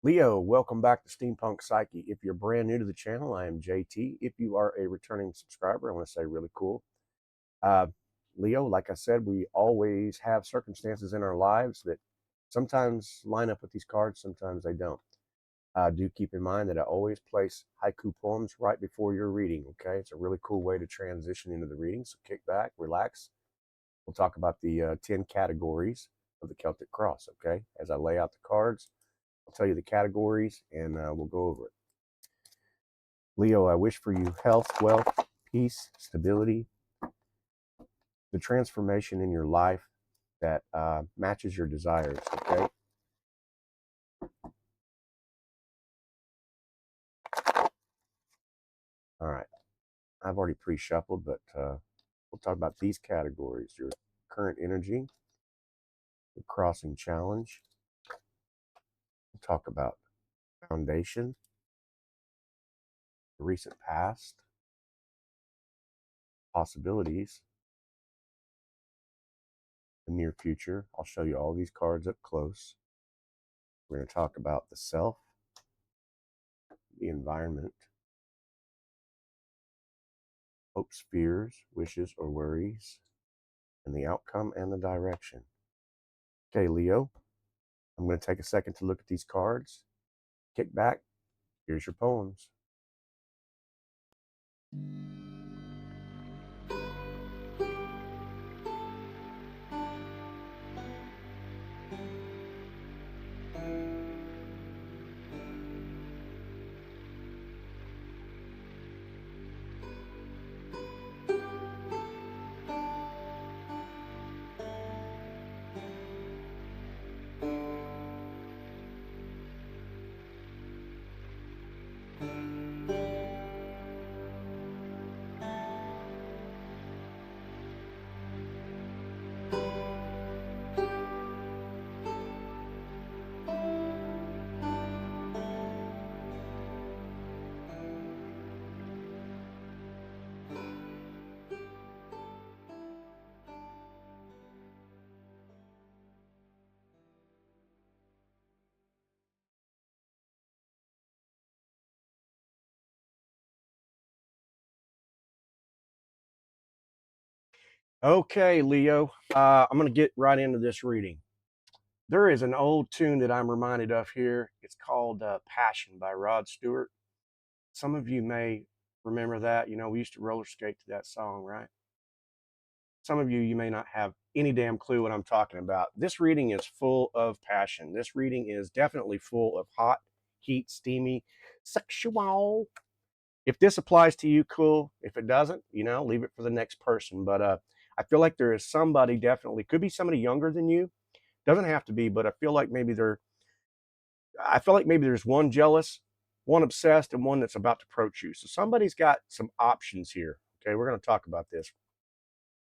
Leo, welcome back to Steampunk Psyche. If you're brand new to the channel, I am JT. If you are a returning subscriber, I want to say really cool. Uh, Leo, like I said, we always have circumstances in our lives that sometimes line up with these cards, sometimes they don't. Do keep in mind that I always place haiku poems right before your reading, okay? It's a really cool way to transition into the reading, so kick back, relax. We'll talk about the 10 categories of the Celtic Cross, okay? As I lay out the cards, I'll tell you the categories and we'll go over it. Leo, I wish for you health, wealth, peace, stability, the transformation in your life that matches your desires, okay? All right. I've already pre-shuffled, but we'll talk about these categories. Your current energy, the crossing challenge. We'll talk about foundation, the recent past, possibilities, the near future. I'll show you all these cards up close. We're going to talk about the self, the environment, hopes, fears, wishes, or worries, and the outcome and the direction. Okay, Leo, I'm going to take a second to look at these cards. Kick back. Here's your poems. Okay, Leo, I'm going to get right into this reading. There is an old tune that I'm reminded of here. It's called Passion by Rod Stewart. Some of you may remember that. You know, we used to roller skate to that song, right? Some of you may not have any damn clue what I'm talking about. This reading is full of passion. This reading is definitely full of hot, heat, steamy, sexual. If this applies to you, cool. If it doesn't, you know, leave it for the next person. But I feel like there is somebody, definitely could be somebody younger than you. Doesn't have to be, but I feel like maybe there's one jealous, one obsessed, and one that's about to approach you. So somebody's got some options here. Okay, we're going to talk about this.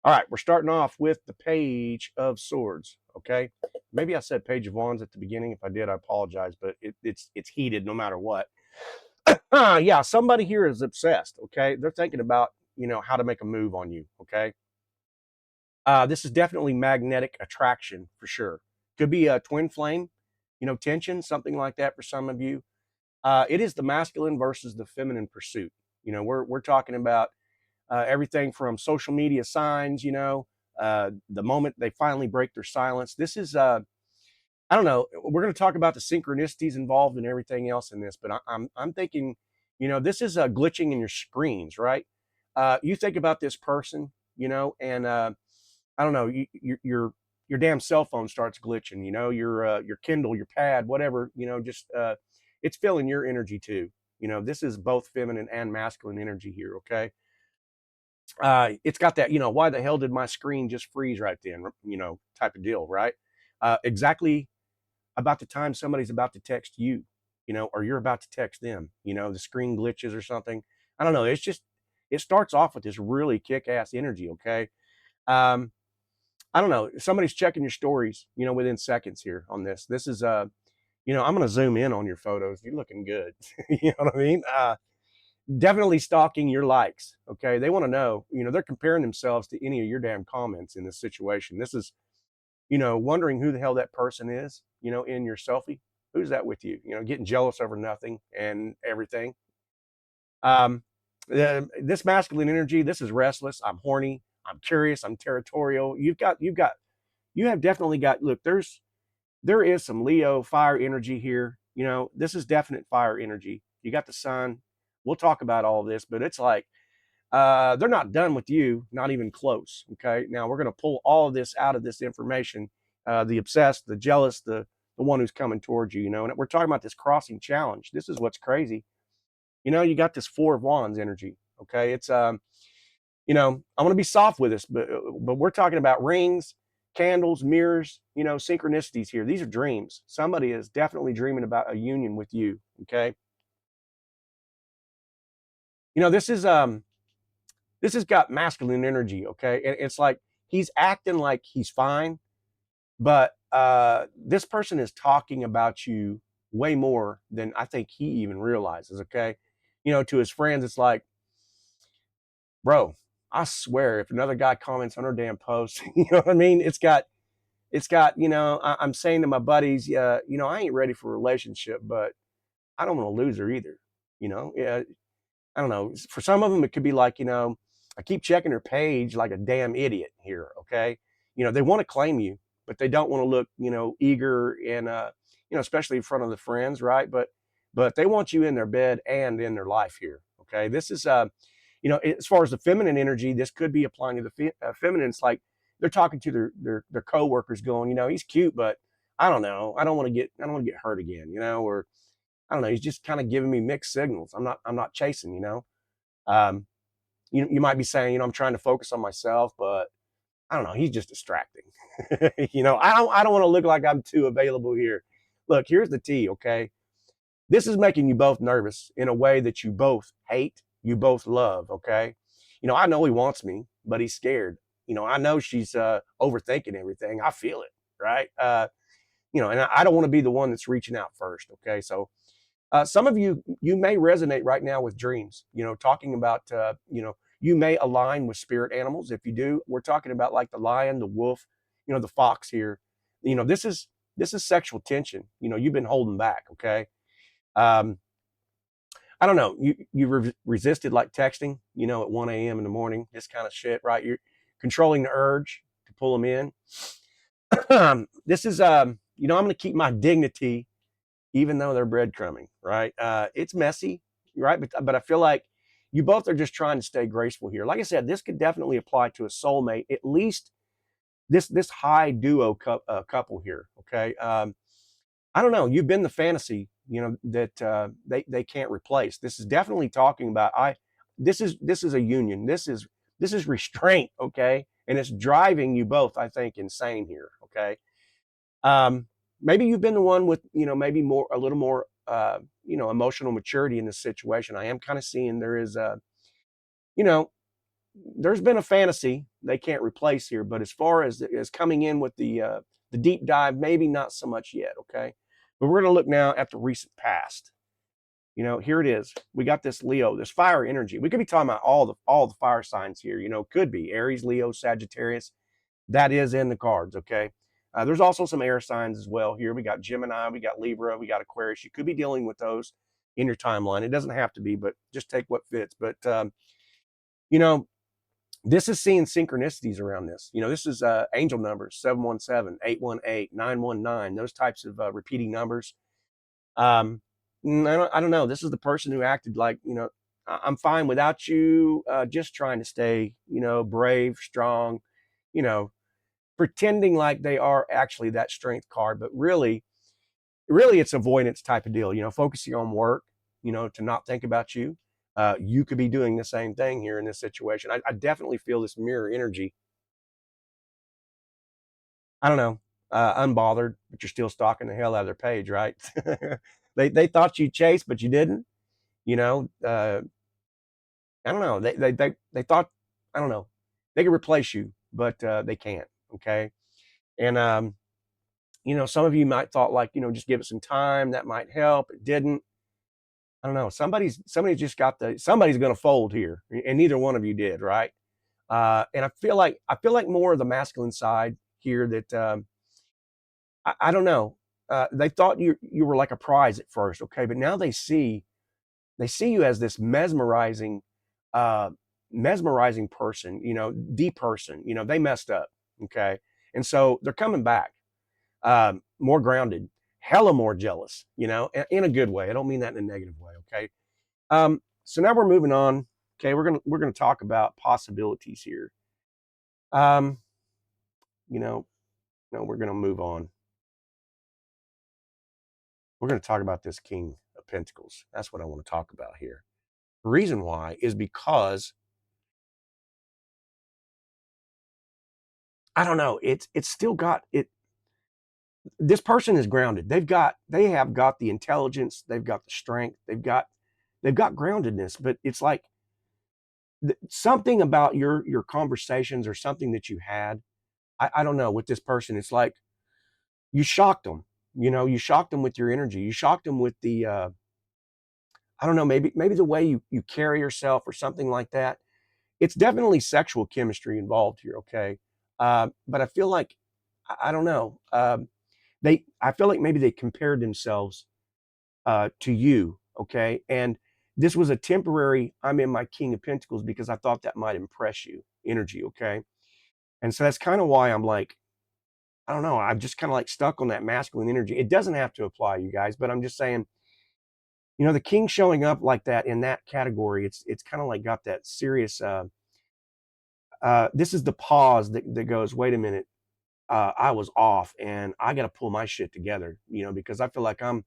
All right, we're starting off with the Page of Swords. Okay, maybe I said Page of Wands at the beginning. If I did, I apologize, but it's heated no matter what. Yeah, somebody here is obsessed. Okay, they're thinking about, you know, how to make a move on you. Okay, this is definitely magnetic attraction for sure. Could be a twin flame, you know, tension, something like that for some of you. It is the masculine versus the feminine pursuit. You know, we're talking about everything from social media signs, you know, the moment they finally break their silence. This is, I don't know, we're going to talk about the synchronicities involved and everything else in this, but I'm thinking, you know, this is glitching in your screens, right? You think about this person, you know, and I don't know, your damn cell phone starts glitching, you know, your Kindle, your pad, whatever, you know, just it's filling your energy too. You know, this is both feminine and masculine energy here, okay? It's got that, you know, why the hell did my screen just freeze right then, you know, type of deal, right? Exactly about the time somebody's about to text you, you know, or you're about to text them, you know, the screen glitches or something. I don't know. It's just, it starts off with this really kick-ass energy, okay? Um, I don't know. Somebody's checking your stories, you know, within seconds here on this. This is, you know, I'm going to zoom in on your photos. You're looking good. You know what I mean? Definitely stalking your likes. Okay. They want to know, you know, they're comparing themselves to any of your damn comments in this situation. This is, you know, wondering who the hell that person is, you know, in your selfie. Who's that with you? You know, getting jealous over nothing and everything. Um, this masculine energy, this is restless. I'm horny. I'm curious. I'm territorial. You have definitely got, look, there is some Leo fire energy here. You know, this is definite fire energy. You got the sun. We'll talk about all of this, but it's like, they're not done with you, not even close. Okay. Now we're going to pull all of this out of this information. The obsessed, the jealous, the one who's coming towards you, you know, and we're talking about this crossing challenge. This is what's crazy. You know, you got this Four of Wands energy. Okay. It's, you know, I want to be soft with this, but we're talking about rings, candles, mirrors, you know, synchronicities here. These are dreams. Somebody is definitely dreaming about a union with you. Okay. You know, this has got masculine energy. Okay. And it's like he's acting like he's fine, but this person is talking about you way more than I think he even realizes. Okay. You know, to his friends, it's like, bro, I swear, if another guy comments on her damn post, you know what I mean? It's got, you know, I'm saying to my buddies, yeah, you know, I ain't ready for a relationship, but I don't want to lose her either. You know, yeah, I don't know. For some of them, it could be like, you know, I keep checking her page like a damn idiot here. Okay. You know, they want to claim you, but they don't want to look, you know, eager and, you know, especially in front of the friends. Right. But they want you in their bed and in their life here. Okay. This is, you know, as far as the feminine energy, this could be applying to the feminine. It's like they're talking to their coworkers going, you know, he's cute, but I don't know. I don't want to get hurt again, you know, or I don't know. He's just kind of giving me mixed signals. I'm not chasing, you know. Um, you might be saying, you know, I'm trying to focus on myself, but I don't know. He's just distracting. You know, I don't want to look like I'm too available here. Look, here's the tea. Okay. This is making you both nervous in a way that you both hate, you both love. Okay. You know, I know he wants me, but he's scared. You know, I know she's overthinking everything. I feel it. Right. You know, and I don't want to be the one that's reaching out first. Okay. So, some of you may resonate right now with dreams, you know, talking about, you know, you may align with spirit animals. If you do, we're talking about like the lion, the wolf, you know, the fox here. You know, this is sexual tension. You know, you've been holding back. Okay. Um, I don't know. You resisted like texting, you know, at 1 a.m. in the morning, this kind of shit, right? You're controlling the urge to pull them in. This is, you know, I'm going to keep my dignity even though they're breadcrumbing, right? It's messy, right? But I feel like you both are just trying to stay graceful here. Like I said, this could definitely apply to a soulmate, at least this high duo couple here. Okay, I don't know. You've been the fantasy, you know, that they can't replace. This is definitely talking about I. This is a union. This is restraint. Okay, and it's driving you both, I think, insane here. Okay, um, maybe you've been the one with, you know, maybe more, a little more, you know, emotional maturity in this situation. I am kind of seeing there is a, you know, there's been a fantasy they can't replace here, but as far as coming in with the deep dive, maybe not so much yet. Okay, but we're going to look now at the recent past. You know, here it is. We got this Leo, this fire energy. We could be talking about all the fire signs here. You know, could be Aries, Leo, Sagittarius. That is in the cards, okay? There's also some air signs as well here. We got Gemini, we got Libra, we got Aquarius. You could be dealing with those in your timeline. It doesn't have to be, but just take what fits. But, you know, this is seeing synchronicities around this. You know, this is angel numbers 717, 818, 919, those types of repeating numbers. I don't know. This is the person who acted like, you know, I'm fine without you, just trying to stay, you know, brave, strong, you know, pretending like they are actually that strength card, but really it's avoidance type of deal, you know, focusing on work, you know, to not think about you. You could be doing the same thing here in this situation. I definitely feel this mirror energy. I don't know, unbothered, but you're still stalking the hell out of their page, right? They thought you chased, but you didn't. You know, I don't know. They thought, I don't know, they could replace you, but they can't. Okay, and you know, some of you might thought like, you know, just give it some time, that might help. It didn't. I don't know. Somebody's just got somebody's going to fold here, and neither one of you did, right? And I feel like more of the masculine side here that I don't know. they thought you were like a prize at first, okay, but now they see you as this uh, mesmerizing person, the person, they messed up, okay, and so they're coming back, more grounded, hella more jealous, in a good way. I don't mean that in a negative way, okay. So now we're moving on. Okay, we're gonna talk about possibilities here. Um, no, we're gonna move on. We're gonna talk about this King of Pentacles. That's what I want to talk about here. The reason why is because I don't know. It's still got it. This person is grounded. They have got the intelligence. They've got the strength. They've got groundedness. But it's like something about your conversations or something that you had. I don't know with this person. It's like you shocked them. You shocked them with your energy. You shocked them with the I don't know, maybe the way you carry yourself or something like that. It's definitely sexual chemistry involved here, okay? But I feel like I don't know. I feel like maybe they compared themselves to you, okay? And this was a temporary. I'm in my King of Pentacles because I thought that might impress you, energy, okay? And so that's kind of why I'm like, I don't know. I'm just kind of like stuck on that masculine energy. It doesn't have to apply, you guys, but I'm just saying, the king showing up like that in that category, it's kind of like got that serious. This is the pause that goes, wait a minute, I was off, and I got to pull my shit together, because I feel like I'm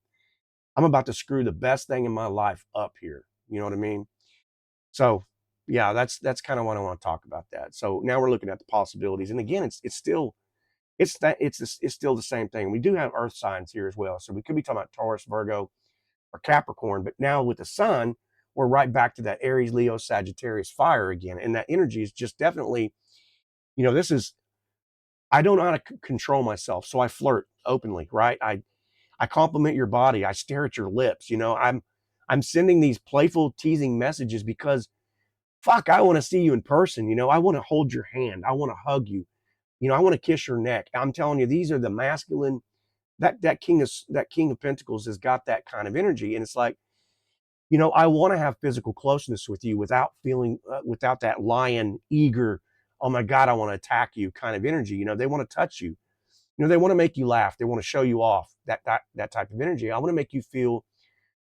about to screw the best thing in my life up here. You know what I mean? So, yeah, that's kind of what I want to talk about that. So now we're looking at the possibilities, and again, it's still it's still the same thing. We do have Earth signs here as well, so we could be talking about Taurus, Virgo, or Capricorn, but now with the sun, we're right back to that Aries, Leo, Sagittarius fire again, and that energy is just definitely, this is I don't know how to control myself, so I flirt openly, right? I compliment your body. I stare at your lips. I'm sending these playful, teasing messages because fuck, I want to see you in person. I want to hold your hand. I want to hug you. I want to kiss your neck. I'm telling you, these are the masculine. That king of Pentacles has got that kind of energy, and it's like, I want to have physical closeness with you without feeling, without that lion, eager, oh my God, I want to attack you kind of energy. They want to touch you. They want to make you laugh. They want to show you off. That type of energy. I want to make you feel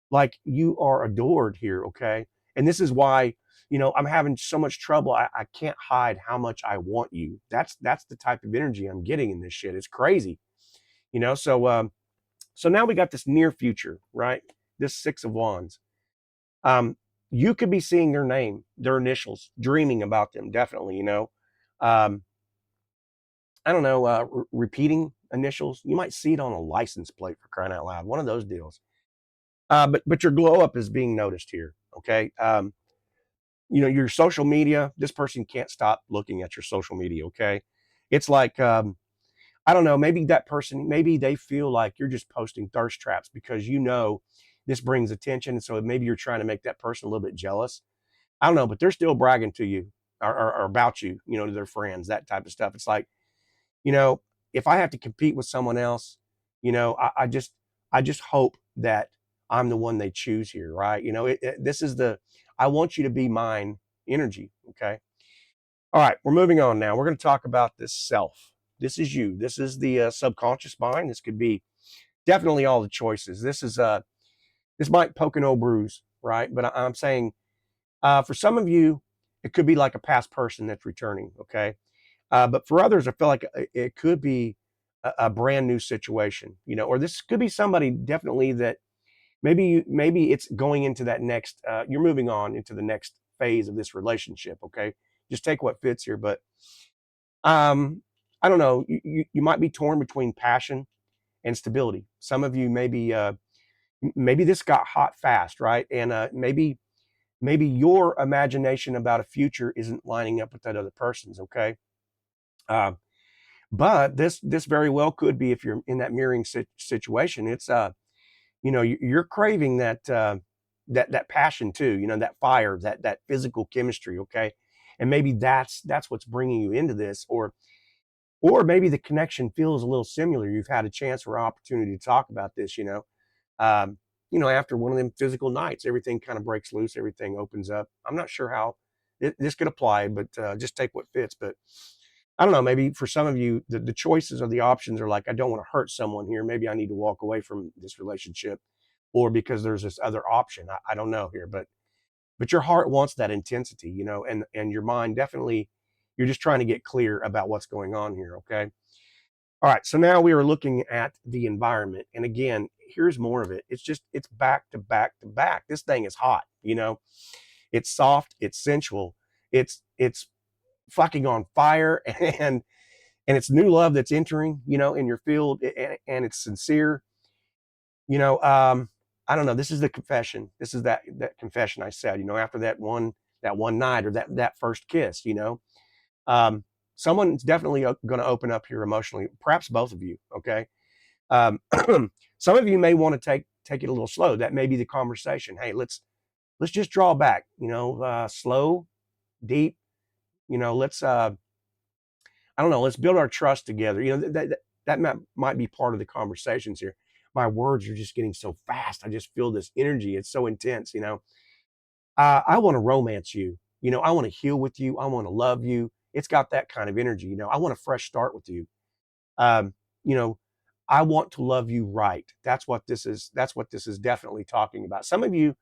like you are adored here. Okay. And this is why, I'm having so much trouble. I can't hide how much I want you. That's the type of energy I'm getting in this shit. It's crazy. So now we got this near future, right? This Six of Wands. Um, you could be seeing their name, their initials, dreaming about them, definitely, Um, I don't know, repeating initials. You might see it on a license plate, for crying out loud, one of those deals. But your glow up is being noticed here, okay? Your social media, this person can't stop looking at your social media, okay? It's like, I don't know, maybe that person, maybe they feel like you're just posting thirst traps because this brings attention. So maybe you're trying to make that person a little bit jealous. I don't know, but they're still bragging to you or about you, to their friends, that type of stuff. It's like, you know, if I have to compete with someone else, I just hope that I'm the one they choose here, right? This is I want you to be mine energy. Okay. All right, we're moving on now. We're going to talk about this self. This is you. This is the subconscious mind. This could be definitely all the choices. This might poke an old bruise, right? But I'm saying for some of you, it could be like a past person that's returning. Okay, but for others, I feel like it could be a brand new situation. Or this could be somebody definitely that maybe it's going into that next. You're moving on into the next phase of this relationship. Okay, just take what fits here, but um, I don't know. You might be torn between passion and stability. Some of you maybe this got hot fast, right? And maybe your imagination about a future isn't lining up with that other person's. Okay, uh, but this very well could be if you're in that mirroring situation. It's you're craving that passion too. That fire, that physical chemistry. Okay, and maybe that's what's bringing you into this, or maybe the connection feels a little similar. You've had a chance or opportunity to talk about this, after one of them physical nights, everything kind of breaks loose, everything opens up. I'm not sure how this could apply, but just take what fits. But I don't know, maybe for some of you, the choices or the options are like, I don't want to hurt someone here. Maybe I need to walk away from this relationship, or because there's this other option. I don't know here, but your heart wants that intensity, and your mind definitely, you're just trying to get clear about what's going on here. Okay. All right. So now we are looking at the environment. And again, here's more of it. It's back to back to back. This thing is hot, it's soft, it's sensual, it's fucking on fire, and it's new love that's entering, in your field, and it's sincere, you know, um, I don't know. This is the confession. This is that confession I said, after that one night or that first kiss, um, someone's definitely going to open up here emotionally, perhaps both of you. Okay. Um, some of you may want to take it a little slow. That may be the conversation. Hey, let's just draw back, slow, deep, let's, I don't know, let's build our trust together. That might be part of the conversations here. My words are just getting so fast. I just feel this energy. It's so intense. I want to romance you. I want to heal with you. I want to love you. It's got that kind of energy. I want a fresh start with you. Um, you know, I want to love you right. That's what this is. That's what this is definitely talking about. Some of you,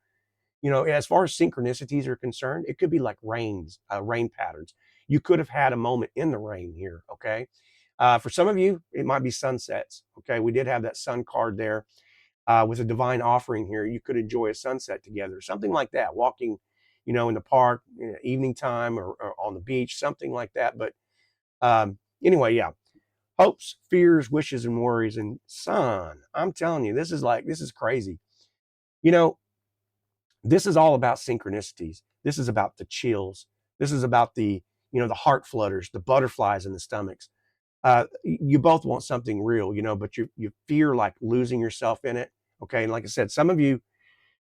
as far as synchronicities are concerned, it could be like rain patterns. You could have had a moment in the rain here. Okay. For some of you, it might be sunsets. Okay. We did have that sun card there with a divine offering here. You could enjoy a sunset together, something like that, walking, in the park, evening time, or on the beach, something like that. But anyway, yeah. Hopes, fears, wishes, and worries. And son, I'm telling you, this is crazy. You know, this is all about synchronicities. This is about the chills. This is about the heart flutters, the butterflies in the stomachs. You both want something real, but you fear like losing yourself in it. Okay. And like I said, some of you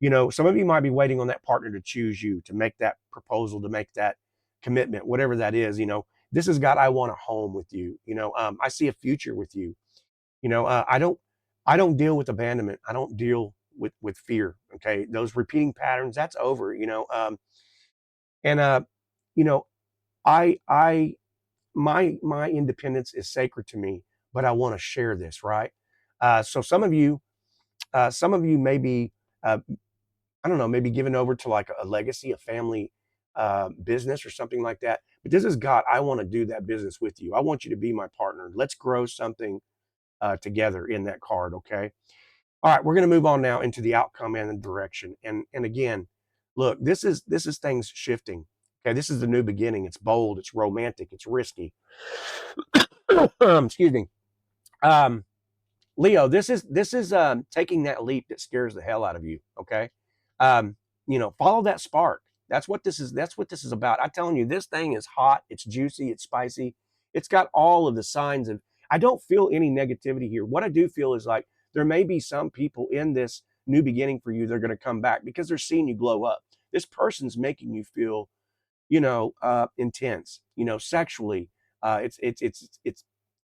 might be waiting on that partner to choose you, to make that proposal, to make that commitment, whatever that is. This has got, I want a home with you. I see a future with you. I don't deal with abandonment. I don't deal with fear. Okay. Those repeating patterns, that's over, and, you know, I my independence is sacred to me, but I want to share this, right? So some of you may be, uh, I don't know, maybe given over to like a legacy, a family business or something like that. But this is God. I want to do that business with you. I want you to be my partner. Let's grow something together in that card. Okay. All right. We're going to move on now into the outcome and the direction. And again, look, this is things shifting. Okay. This is the new beginning. It's bold. It's romantic. It's risky. Excuse me. Um, Leo, this is taking that leap that scares the hell out of you. Okay, follow that spark. That's what this is. That's what this is about. I'm telling you, this thing is hot. It's juicy. It's spicy. It's got all of the signs of. I don't feel any negativity here. What I do feel is like there may be some people in this new beginning for you. They're going to come back because they're seeing you glow up. This person's making you feel intense, sexually. It's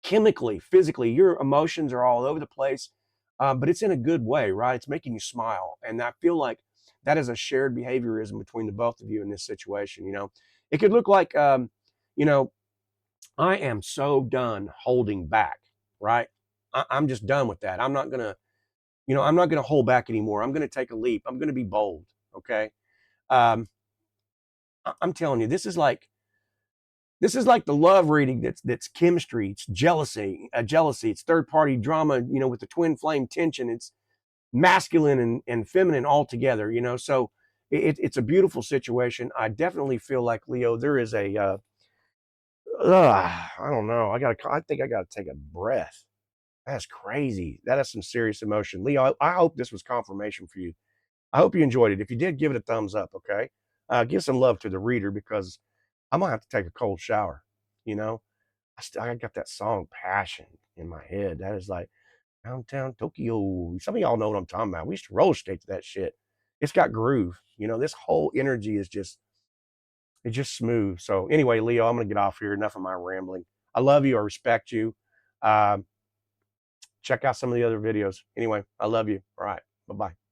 chemically, physically, your emotions are all over the place, but it's in a good way, right? It's making you smile. And I feel like that is a shared behaviorism between the both of you in this situation. It could look like, you know, I am so done holding back, right? I'm just done with that. I'm not going to hold back anymore. I'm going to take a leap. I'm going to be bold. Okay. Um, I'm telling you, this is like the love reading that's chemistry, it's jealousy, it's third party drama, with the twin flame tension. It's masculine and feminine all together, so it's a beautiful situation. I definitely feel like, Leo, there is I don't know. I think I gotta take a breath. That's crazy. That is some serious emotion. Leo, I hope this was confirmation for you. I hope you enjoyed it. If you did, give it a thumbs up, okay? Give some love to the reader, because I'm gonna have to take a cold shower. You know, I got that song "Passion" in my head. That is like downtown Tokyo. Some of y'all know what I'm talking about. We used to roller skate to that shit. It's got groove. This whole energy is just it's just smooth. So anyway, Leo, I'm gonna get off here. Enough of my rambling. I love you. I respect you. Um, check out some of the other videos. Anyway, I love you. All right. Bye-bye.